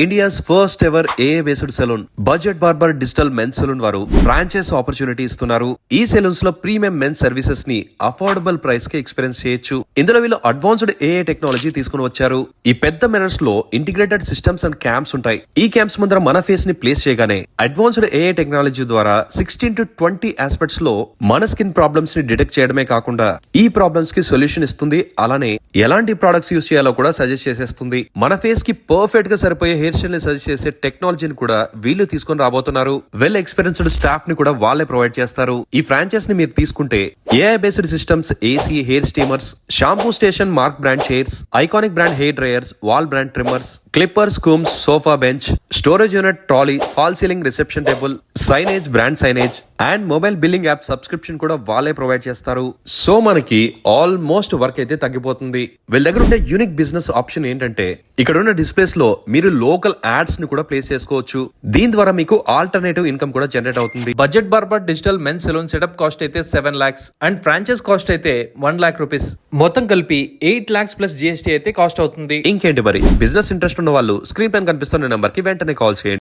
India's first ever AI based salon budget barber digital men's salon వారు franchise opportunity ఇస్తున్నారు. ఈ salons లో premium men's services ని affordable price కి experience చేయొచ్చు. ఇందులో వీళ్ళు అడ్వాన్స్డ్ ఏఏ టెక్నాలజీ తీసుకుని వచ్చారు. ఈ పెద్ద మిర్రర్స్ లో ఇంటిగ్రేటెడ్ సిస్టమ్స్ అండ్ క్యామ్స్ ఉంటాయి. ఈ క్యామ్స్ ముందర మన ఫేస్ ని ప్లేస్ చేయగానే అడ్వాన్స్డ్ ఏఏ టెక్నాలజీ ద్వారా 16 to 20 ఆస్పెక్ట్స్ లో మన స్కిన్ ప్రాబ్లమ్స్ ని డిటెక్ట్ చేయడమే కాకుండా ఈ ప్రాబ్లమ్స్ కి సొల్యూషన్ ఇస్తుంది. అలానే ఎలాంటి ప్రొడక్ట్స్ యూస్ చేయాలో కూడా సజెస్ట్ చేసేస్తుంది. మన ఫేస్ కి పర్ఫెక్ట్ గా సరిపోయే హెయిర్ స్టైల్ ని సజెస్ట్ చేసే టెక్నాలజీని కూడా వీళ్ళు తీసుకొని రాబోతున్నారు. వెల్ ఎక్స్పీరియన్స్డ్ స్టాఫ్ ని కూడా వాళ్ళే ప్రొవైడ్ చేస్తారు. ఈ ఫ్రాంచైజ్ ని మీరు తీసుకుంటే AI based systems, AC, hair steamers, shampoo station, mark brand chairs, iconic brand hair dryers, wall brand trimmers, Clippers, కూమ్స్, sofa bench, storage unit, trolley, fall ceiling, reception table, signage, brand signage and mobile billing app subscription కూడా వాళ్ళే provide చేస్తారు. So మనకి almost work అయితే తగ్గిపోతుంది. వీళ్ళ దగ్గర ఉండే unique business option ఏంటంటే ఇక్కడ ఉన్న డిస్ప్లేస్ లో మీరు లోకల్ యాడ్స్ ని కూడా ప్లేస్ చేసుకోవచ్చు. దీని ద్వారా మీకు ఆల్టర్నేటివ్ ఇన్కమ్ కూడా జనరేట్ అవుతుంది. Budget barber digital men's salon setup cost అయితే 7 lakhs అండ్ ఫ్రాంచైజ్ కాస్ట్ అయితే 1 lakh rupees. మొత్తం కలిపి 8 lakhs ప్లస్ GST అయితే కాస్ట్ అవుతుంది. ఇంకేంటి మరి, బిజినెస్ ఇంట్రెస్ట్ ఉన్న వాళ్ళు స్క్రీన్ పైన కనిపిస్తున్న నెంబర్ కి వెంటనే కాల్ చేయండి.